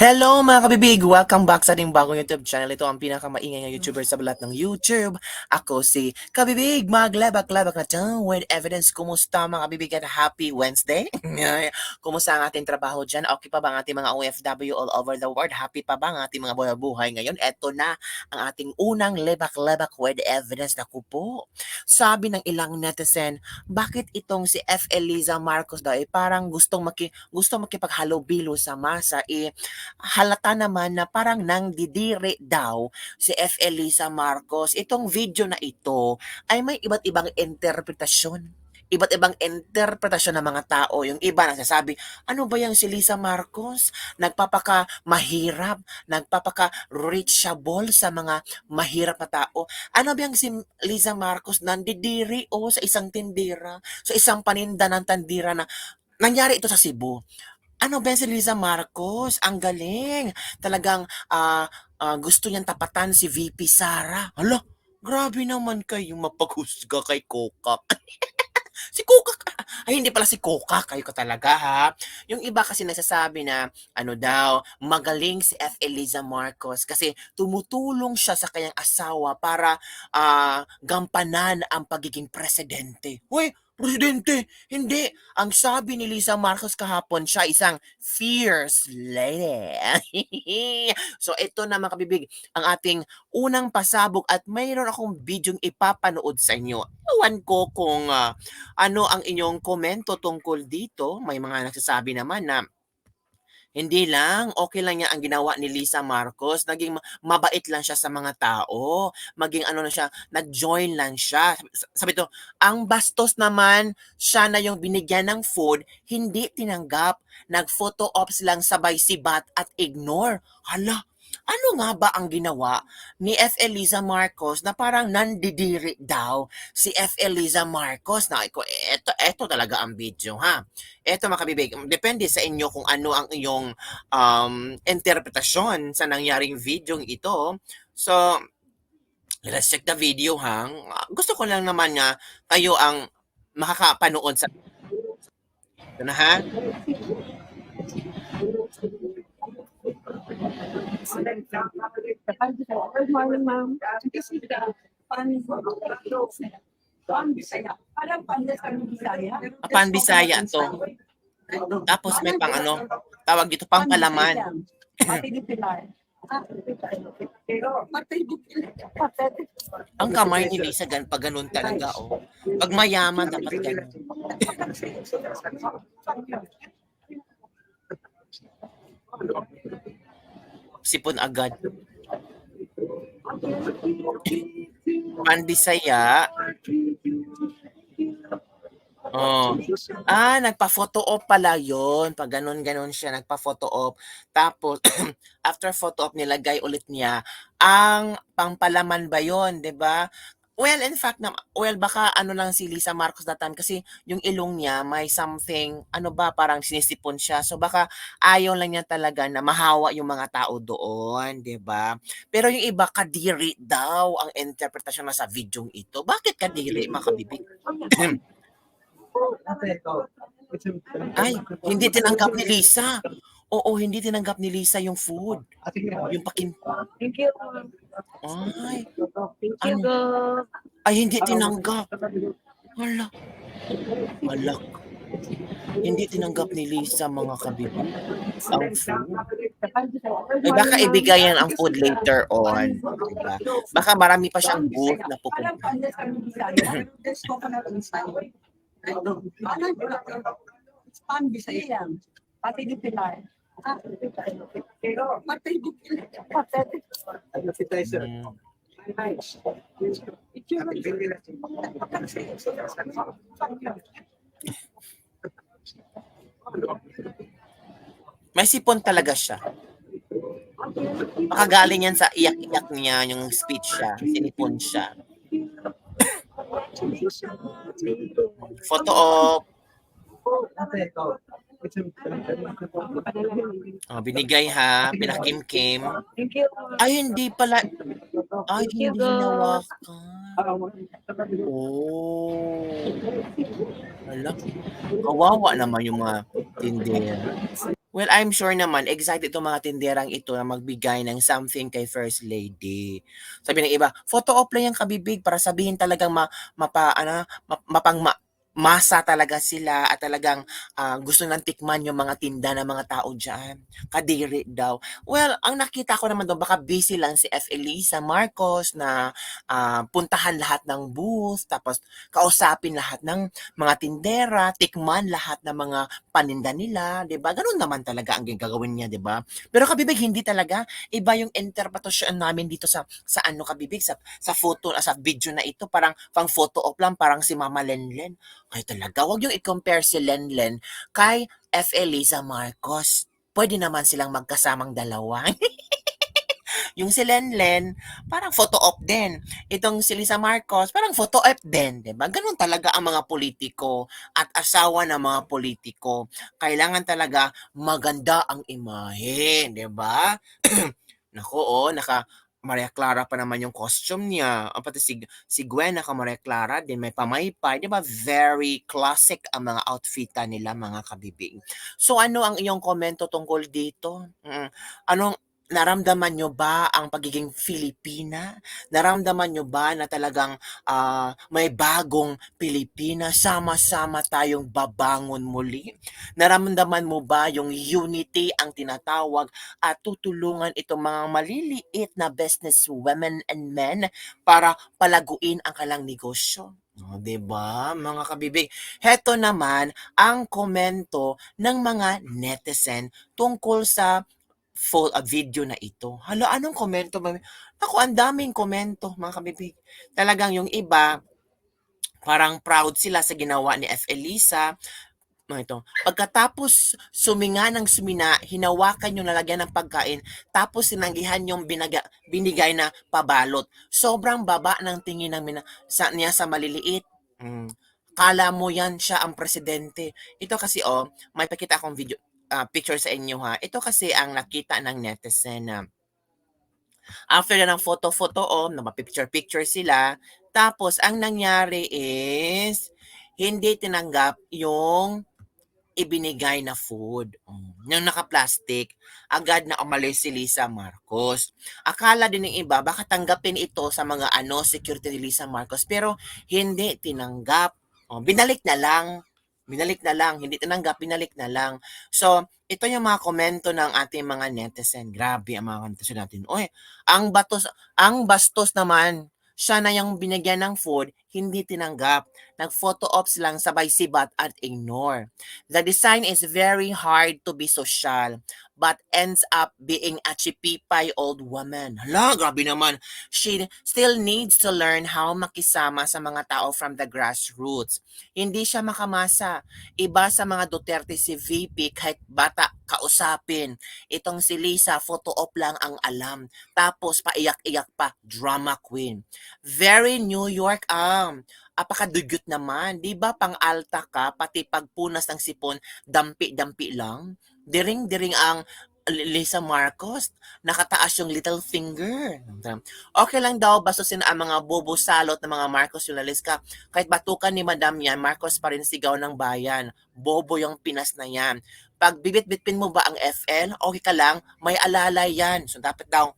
Hello mga kabibig! Welcome back sa ating bagong YouTube channel. Ito ang pinakamaingay na YouTuber sa balat ng YouTube. Ako si Kabibig, maglabak-labak na to with evidence. Kumusta mga kabibig at happy Wednesday? Kumusta ang ating trabaho dyan? Okay pa ba ang ating mga OFW all over the world? Happy pa ba ang ating mga buhay ngayon? Eto na ang ating unang lebak-labak with evidence. Naku po, sabi ng ilang netizen, bakit itong si F. Eliza Marcos daw parang gustong makipaghalubilo sa masa halata naman na parang nangdidiri daw si F. Elisa Marcos. Itong video na ito ay may iba't ibang interpretasyon. Iba't ibang interpretasyon ng mga tao. Yung iba nagsasabi, ano ba yung si Lisa Marcos? Nagpapaka mahirap, nagpapaka reachable sa mga mahirap na tao. Ano ba yung si Lisa Marcos? Nandidiri o sa isang tindira, sa isang paninda ng tandira na nangyari ito sa Cebu. Ano ba si Liza Marcos? Ang galing. Talagang gusto niyang tapatan si VP Sara. Hala, grabe naman kayo mapaghusga kay Kokak. Si Kokak, ay hindi pala si Kokak, kayo ka talaga ha. Yung iba kasi nagsasabi na ano daw, magaling si F. Eliza Marcos kasi tumutulong siya sa kanyang asawa para gampanan ang pagiging presidente. Uy, presidente! Hindi! Ang sabi ni Lisa Marcos kahapon, siya isang fierce lady. So ito na mga kabibig, ang ating unang pasabog at mayroon akong bidyong ipapanood sa inyo. Ewan ko kung ano ang inyong komento tungkol dito. May mga nagsasabi naman na hindi lang, okay lang niya ang ginawa ni Lisa Marcos, naging mabait lang siya sa mga tao, maging ano na siya, nag-join lang siya. Sabi to, ang bastos naman, siya na yung binigyan ng food, hindi tinanggap, nag-photo ops lang sabay sibat at ignore. Hala, ano nga ba ang ginawa ni F. Eliza Marcos na parang nandidiri daw si F. Eliza Marcos? Na eto talaga ang video ha. Eto mga kabibig, depende sa inyo kung ano ang iyong interpretasyon sa nangyaring video ito. So, let's check the video ha. Gusto ko lang naman nga kayo ang makakapanood sa ito na ha. Good morning, ma'am. Parang Bisaya. Pan-Bisaya to. Tapos may pang ano, tawag dito, pang palaman. Ang kamay ni Lisa, pag ganun talaga, oh. Pag mayaman, dapat ganun. Sipon agad. Pan-Bisaya. Oh. Nagpa-photo op pala yun. Pag ganun-ganun siya, nagpa-photo op. Tapos, after photo op, nilagay ulit niya ang pangpalaman ba yun, 'di ba? Well, in fact, baka ano lang si Lisa Marcos that time kasi yung ilong niya may something, ano ba, parang sinisipon siya. So baka ayaw lang niya talaga na mahawa yung mga tao doon, 'di ba? Pero yung iba, kadiri daw ang interpretasyon na sa video ito. Bakit kadiri, mga kabibig? Ay, hindi tinanggap ni Lisa. Oo, hindi tinanggap ni Lisa yung food. Yung Thank you. Ay, Thank you, ano? Ay, hindi tinanggap. Hala. Alak. Hindi tinanggap ni Lisa, mga kabibig, ang food. Ay, baka ibigayan ang food later on. Diba? Baka marami pa siyang booth na pupunta. Bisaya. Pati di Pilar. May sipon talaga siya. Makagaling yan sa iyak-iyak niya, yung speech siya. Sinipon siya. Photo op. Binigay ha, pinakim-kim. Thank you. Ay, hindi pala. Ay, Thank you, hindi hinawakan. Oh. Hala, kawawa naman yung mga tindera. Well, I'm sure naman excited itong mga tinderang ito na magbigay ng something kay First Lady. Sabi ng iba, photo op lang yan kabibig para sabihin talagang masa talaga sila at talagang gusto nang tikman yung mga tinda ng mga tao dyan. Kadiri daw. Well, ang nakita ko naman doon, baka busy lang si F. Elisa Marcos na puntahan lahat ng booth, tapos kausapin lahat ng mga tindera, tikman lahat ng mga paninda nila, 'di ba? Ganoon naman talaga ang gagawin niya, 'di ba? Pero kabibig hindi talaga iba yung interpretasyon namin dito sa ano kabibig sa photo sa video na ito parang pang photo op lang parang si Mama Lenlen. Ay talaga, wag yung i-compare si Lenlen kay F. Eliza Marcos. Pwede naman silang magkasamang dalawa. Yung si Lenlen, parang photo op din. Itong si Lisa Marcos, parang photo op din, 'di ba? Ganun talaga ang mga politiko at asawa ng mga politiko. Kailangan talaga maganda ang imahe, 'di ba? Naku, Maria Clara pa naman yung costume niya. Pati si Gwen naka Maria Clara din, may pamaypay. Di ba? Very classic ang mga outfitan nila, mga kabibig. So ano ang iyong komento tungkol dito? Anong naramdaman nyo ba ang pagiging Filipina? Naramdaman nyo ba na talagang may bagong Pilipina? Sama-sama tayong babangon muli? Naramdaman mo ba yung unity ang tinatawag at tutulungan itong mga maliliit na business women and men para palaguin ang kalang negosyo? O, 'di ba, mga kabibig? Heto naman ang komento ng mga netizen tungkol sa video na ito. Hala, anong komento ba? Naku, ang daming komento, mga kabibig. Talagang yung iba, parang proud sila sa ginawa ni F. Elisa. Ito. Pagkatapos suminga ng sumina, hinawakan yung lalagyan ng pagkain, tapos sinanggihan yung binigay na pabalot. Sobrang baba ng tingin ng niya sa maliliit. Kala mo yan siya ang presidente. Ito kasi may pakita akong video, picture sa inyo ha. Ito kasi ang nakita ng netizen na after na ng photo-photo na mapicture-picture sila, tapos ang nangyari is hindi tinanggap yung ibinigay na food. Yung naka-plastic, agad na umalis si Lisa Marcos. Akala din ng iba, baka tanggapin ito sa mga security ni Lisa Marcos, pero hindi tinanggap. Binalik na lang. Binalik na lang. Hindi tinanggap, binalik na lang. So, ito yung mga komento ng ating mga netizen. Grabe ang mga netizen natin. Oy, ang bastos naman. Siya na yung binigyan ng food, hindi tinanggap. Nag-photo ops lang sabay sibat at ignore. The design is very hard to be social, but ends up being a chipipay old woman. Hala, grabe naman. She still needs to learn how makisama sa mga tao from the grassroots. Hindi siya makamasa. Iba sa mga Duterte si VP kahit bata kausapin. Itong si Lisa, photo op lang ang alam. Tapos paiyak-iyak pa, drama queen. Very New York apakadugyot naman. Di ba pang alta ka, pati pagpunas ng sipon, dampi-dampi lang? Diring-diring ang Lisa Marcos, nakataas yung little finger. Okay lang daw bastusin ang mga bobo salot ng mga Marcos Yunaliska. Kahit batukan ni Madam yan, Marcos pa rin sigaw ng bayan. Bobo yung Pinas na yan. Pag bibit-bitpin mo ba ang FL, okay ka lang, may alalay yan. So dapat daw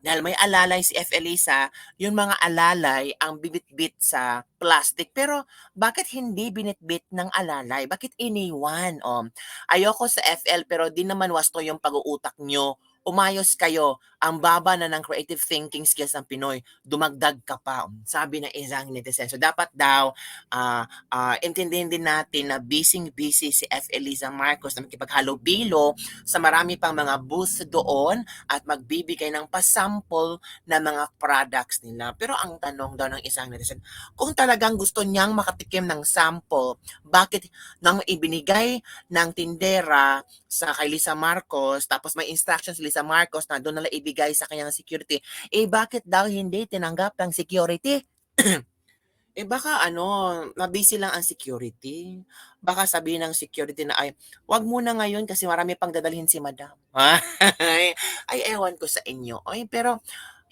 dahil may alalay si F. Elisa, yung mga alalay ang bibit-bit sa plastic. Pero bakit hindi binitbit ng alalay? Bakit iniwan? Ayoko sa FL pero di naman wasto yung pag-uutak nyo. Umayos kayo. Ang baba na ng creative thinking skills ng Pinoy. Dumagdag ka pa. Sabi ng isang netizen. So dapat daw, intindihin din natin na busy-busy si F. Elisa Marcos na makipaghalubilo sa marami pang mga booths doon at magbibigay ng pasample na mga products nila. Pero ang tanong daw ng isang netizen, kung talagang gusto niyang makatikim ng sample, bakit nang ibinigay ng tindera sa kay Lisa Marcos, tapos may instructions si Lisa Marcos na doon nila ibigay sa kanyang security, bakit daw hindi tinanggap ng security? Baka mabisi lang ang security. Baka sabihin ng security na wag muna ngayon kasi marami pang dadalhin si madam. Ay, ewan ko sa inyo. Pero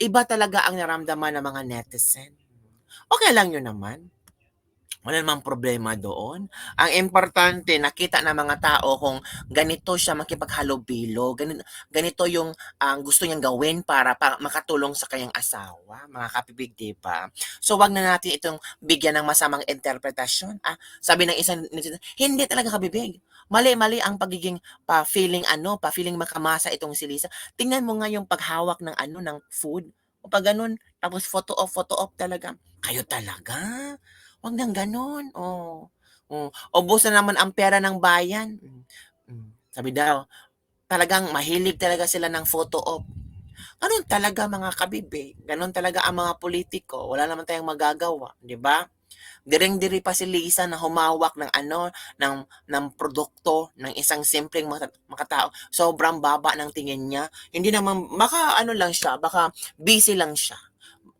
iba talaga ang naramdaman ng mga netizen. Okay lang yun naman. Wala namang problema doon. Ang importante nakita ng mga tao kung ganito siya makipaghalubilo, ganito yung ang gusto niyang gawin para makatulong sa kanyang asawa, mga kapibig, 'di ba? So wag na natin itong bigyan ng masamang interpretasyon. Sabi ng isang netizen, hindi talaga kabibig. Mali-mali ang pagiging pa-feeling pa-feeling makamasa itong si Lisa. Tingnan mo nga yung paghawak ng ng food. O pag ganun, tapos photo off talaga. Kayo talaga? Wag ng gano'n, oh. Oh, ubos na naman ang pera ng bayan. Sabi daw, talagang mahilig talaga sila ng photo op. Gano'n talaga mga kabibig, gano'n talaga ang mga politiko, wala naman tayong magagawa, 'di ba? Direng-diri pa si Lisa na humawak ng ng produkto ng isang simpleng makatao. Sobrang baba ng tingin niya. Hindi naman baka lang siya, baka busy lang siya.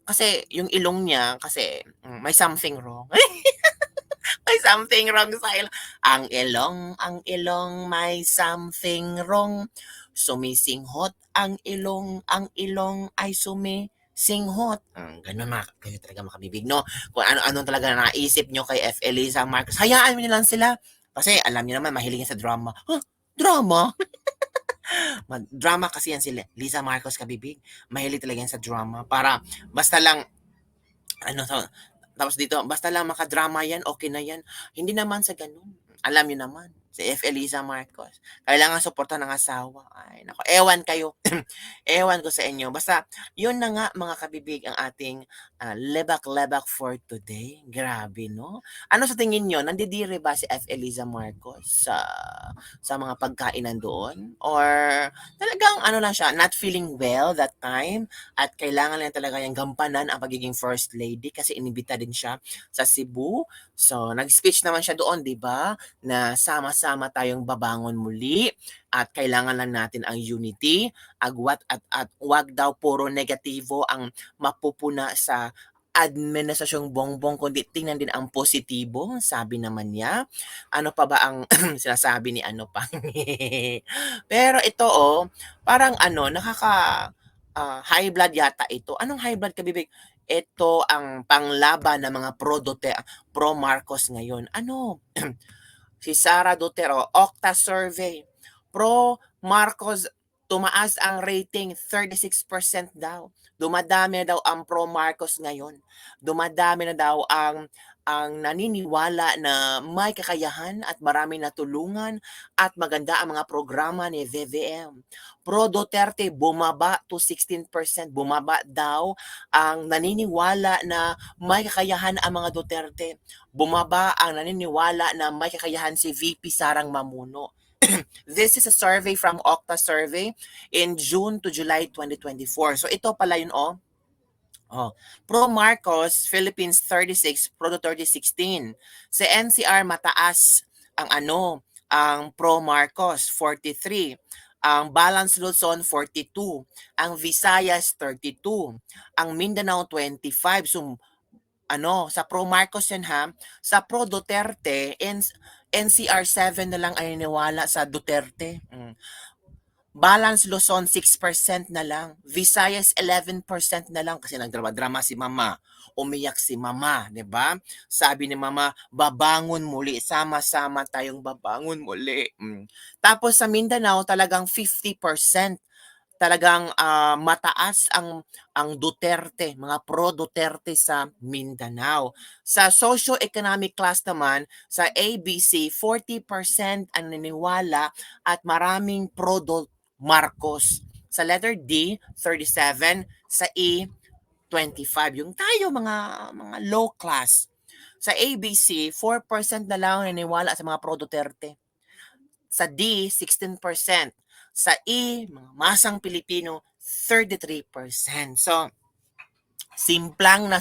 Kasi yung ilong niya kasi may something wrong. May something wrong sa ilong. Ang ilong, may something wrong. Sumisinghot ang ilong ay sumisinghot. Ganun kayo talaga makabibig, no? Kung ano-ano talaga naisip nyo kay F. Eliza Marcos, hayaan nyo lang sila. Kasi alam niyo naman, mahilig yan sa drama. Huh? Drama? Drama kasi yan si Liza Marcos kabibig. Mahilig talaga yan sa drama. Para basta lang ano to, tapos dito, basta lang makadrama yan, okay na yan. Hindi naman sa ganun. Alam niyo naman, si F. Eliza Marcos, kailangan suportahan ng asawa. Ay, nako, ewan kayo. Ewan ko sa inyo. Basta, yun na nga mga kabibig ang ating lebak-lebak for today. Grabe, no? Ano sa tingin nyo? Nandidire ba si F. Eliza Marcos sa mga pagkainan doon? Or talagang lang siya, not feeling well that time at kailangan lang talaga yung gampanan ang pagiging first lady kasi inibita din siya sa Cebu. So, nag-speech naman siya doon, di ba? Na sama-sama tayong babangon muli at kailangan lang natin ang unity, agwat at wag daw puro negatibo ang mapupuna sa administrasyong Bongbong kundi tingnan din ang positibo, sabi naman niya. Ano pa ba ang sinasabi ni ano pa? Pero ito parang high blood yata ito. Anong high blood kabibig? Ito ang panglaban ng mga pro Marcos ngayon. Ano? Si Sara Duterte, Okta survey. Pro Marcos, tumaas ang rating, 36% daw. Dumadami na daw ang pro Marcos ngayon. Dumadami na daw ang naniniwala na may kakayahan at marami natulungan at maganda ang mga programa ni VVM. Pro Duterte bumaba to 16%. Bumaba daw ang naniniwala na may kakayahan ang mga Duterte. Bumaba ang naniniwala na may kakayahan si VP Sarang Mamuno. This is a survey from Okta Survey in June to July 2024. So ito pala yun Pro Marcos, Philippines 36, Pro Duterte 16. Sa NCR mataas ang ang Pro Marcos 43. Ang Balance Luzon 42, ang Visayas 32, ang Mindanao 25. So sa Pro Marcos yan ha. Sa Pro Duterte, NCR 7 na lang ay naniwala sa Duterte. Balance Luzon 6% na lang. Visayas 11% na lang kasi nagdrama-drama si Mama. Umiyak si Mama, 'di ba? Sabi ni Mama, babangon muli, sama-sama tayong babangon muli. Tapos sa Mindanao talagang 50%. Talagang mataas ang Duterte, mga pro Duterte sa Mindanao. Sa socio-economic class naman, sa ABC 40% ang naniniwala at maraming pro Marcos. Sa letter D, 37, sa E, 25. Yung tayo mga low class. Sa ABC, 4% na lang naniniwala sa mga pro Duterte. Sa D, 16%. Sa E, mga masang Pilipino, 33%. So, simplang na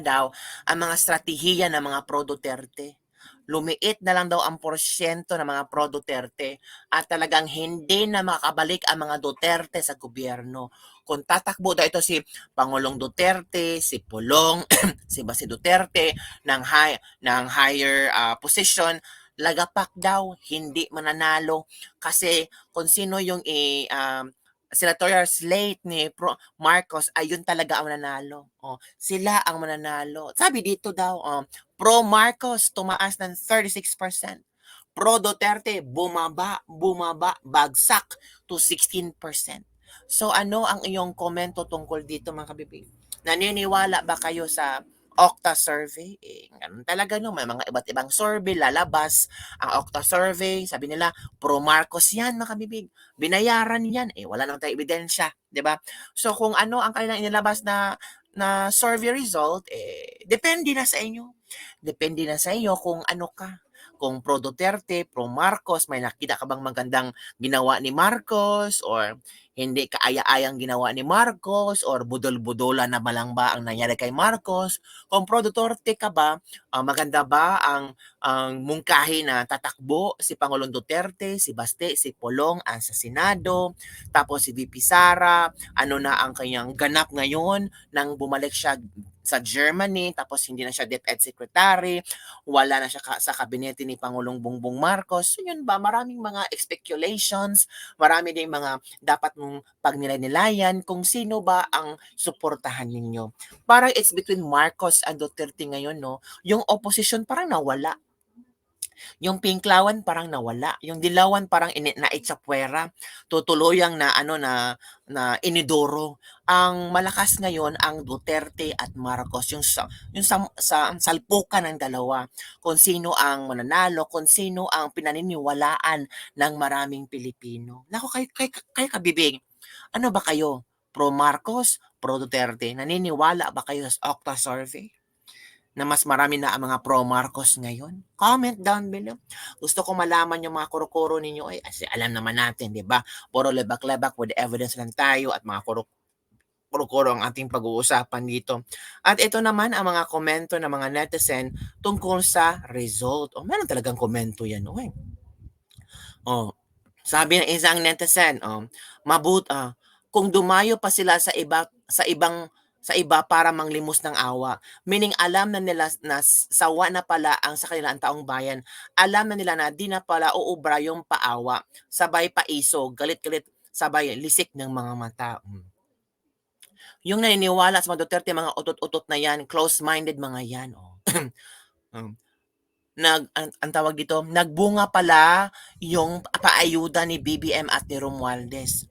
daw ang mga strategiya ng mga pro Duterte. Lumiit na lang daw ang porsyento ng mga pro Duterte at talagang hindi na makabalik ang mga Duterte sa gobyerno. Kung tatakbo daw ito si Pangulong Duterte, si Pulong, si Basi Duterte ng higher position, lagapak daw, hindi mananalo kasi kung sino yung senatorial slate ni Marcos ay yun talaga ang mananalo. Sila ang mananalo. Sabi dito daw, pro Marcos tumaas ng 36%. Pro Duterte bumaba, bagsak to 16%. So ano ang iyong komento tungkol dito mga kabibig? Naniniwala ba kayo sa Okta survey? Ganun talaga no, may mga iba't ibang survey lalabas. Ang Okta survey, sabi nila, pro Marcos yan mga kabibig. Binayaran yan. Wala naman tayong ebidensya, di ba? So kung ano ang kanilang inilabas na survey result, depende na sa inyo. Depende na sa iyo kung ano ka. Kung pro Duterte, pro Marcos, may nakita ka bang magandang ginawa ni Marcos or hindi kaaya-ayang ginawa ni Marcos or budol-budola na malang ba ang nangyari kay Marcos? Kung pro Duterte ka ba, maganda ba ang mungkahi na tatakbo si Pangulong Duterte, si Baste, si Polong sa Senado, tapos si VP Sara, ano na ang kanyang ganap ngayon nang bumalik siya sa Germany, tapos hindi na siya DepEd Secretary, wala na siya sa kabinete ni Pangulong Bongbong Marcos. So yun ba, maraming mga speculations, marami ding mga dapat mong pagnilay-nilayan kung sino ba ang suportahan ninyo. Parang it's between Marcos and Duterte ngayon, no? Yung opposition parang nawala. Yung pinklawan parang nawala. Yung dilawan parang naitsapwera. Tutuluyang na inidoro. Ang malakas ngayon ang Duterte at Marcos. Yung salpukan ng dalawa. Kung sino ang mananalo, kung sino ang pinaniniwalaan ng maraming Pilipino. Naku, kayo kabibig. Ano ba kayo? Pro Marcos, pro Duterte? Naniniwala ba kayo sa Okta survey? Na mas marami na ang mga pro Marcos ngayon? Comment down below. Gusto ko malaman yung mga kuro-kuro ninyo. Kasi alam naman natin, di ba? Puro lebak-lebak with evidence lang tayo at mga kuro-kuro ang ating pag-uusapan dito. At ito naman ang mga komento ng mga netizen tungkol sa result. Meron talagang komento yan. Sabi ng isang netizen, kung dumayo pa sila sa iba para manglimos ng awa. Meaning alam na nila na sawa na pala ang sa kanila ang taong bayan. Alam na nila na di na pala uubra yung paawa. Sabay paisog, galit-galit, sabay lisik ng mga mata. Yung naniniwala sa mga Duterte, mga utot-utot na yan, close-minded mga yan. Ang tawag dito, nagbunga pala yung paayuda ni BBM at ni Romualdez.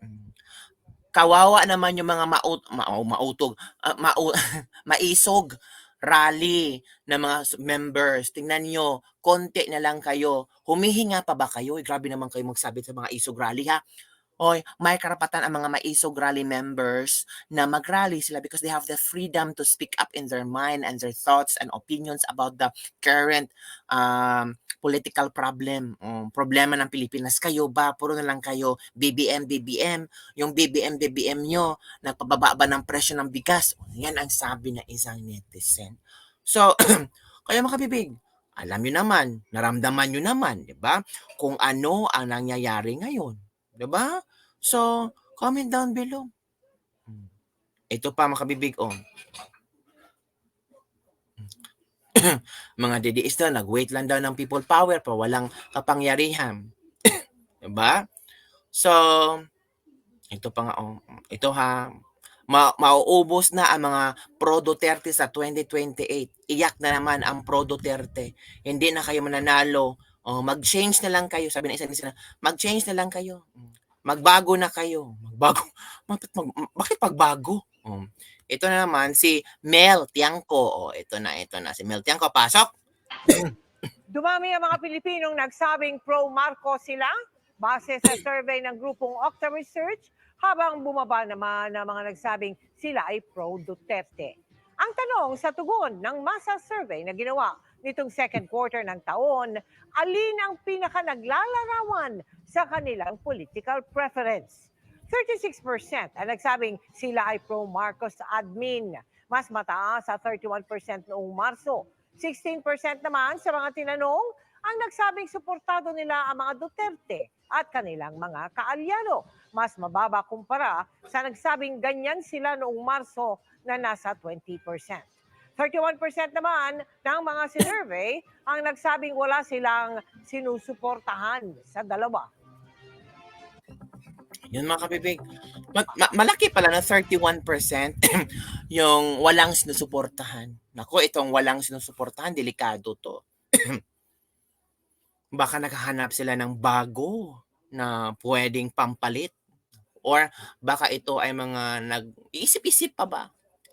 Kawawa naman yung mga maisog rally ng mga members. Tingnan nyo, konti na lang kayo. Humihinga pa ba kayo? Grabe naman kayo magsabi sa mga isog rally ha. May karapatan ang mga maisog rally members na mag-rally sila because they have the freedom to speak up in their mind and their thoughts and opinions about the current political problema ng Pilipinas. Kayo ba? Puro na lang kayo BBM. Yung BBM nyo, nagpababa ba ng presyo ng bigas? Yan ang sabi ng isang netizen. So, kaya mga kabibig, alam nyo naman, naramdaman nyo naman, di ba? Kung ano ang nangyayari ngayon. Diba? So, comment down below. Ito pa mga kabibig, mga DDS na, nag-wait lang daw ng people power pa walang kapangyarihan. Diba? So, ito pa nga, ito ha, mauubos na ang mga pro Duterte sa 2028. Iyak na naman ang pro Duterte. Hindi na kayo mananalo. Mag-change na lang kayo. Sabi ng isa mag-change na lang kayo. Magbago na kayo. Bakit pagbago? Ito na naman si Mel Tiangco. Ito na. Si Mel Tiangco, pasok. Dumami ang mga Pilipinong nagsabing pro-Marcos sila base sa survey ng grupong Okta Research, habang bumaba naman ang mga nagsabing sila ay pro-Duterte. Ang tanong sa tugon ng masa survey na ginawa nitong second quarter ng taon, alin ang pinaka-naglalarawan sa kanilang political preference? 36% ang nagsabing sila ay pro-Marcos admin, mas mataas sa 31% noong Marso. 16% naman sa mga tinanong ang nagsabing suportado nila ang mga Duterte at kanilang mga kaalyado. Mas mababa kumpara sa nagsabing ganyan sila noong Marso na nasa 20%. 31% naman ng mga sinurvey ang nagsabing wala silang sinusuportahan sa dalawa. Yun mga kabibig. Malaki pala na 31% yung walang sinusuportahan. Naku, itong walang sinusuportahan, delikado to. Baka nakahanap sila ng bago na pwedeng pampalit. Or baka ito ay mga nag-iisip-isip pa ba?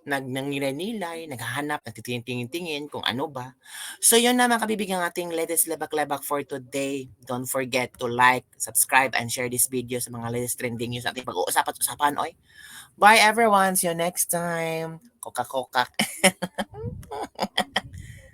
Nanginay-nilay, naghahanap, nagtitingin-tingin kung ano ba. So yun na mga kabibig ang ating latest lebak-lebak for today. Don't forget to like, subscribe, and share this video sa mga latest trending news ating pag-uusapan. Oy. Bye everyone! See you next time! Kokak-kokak!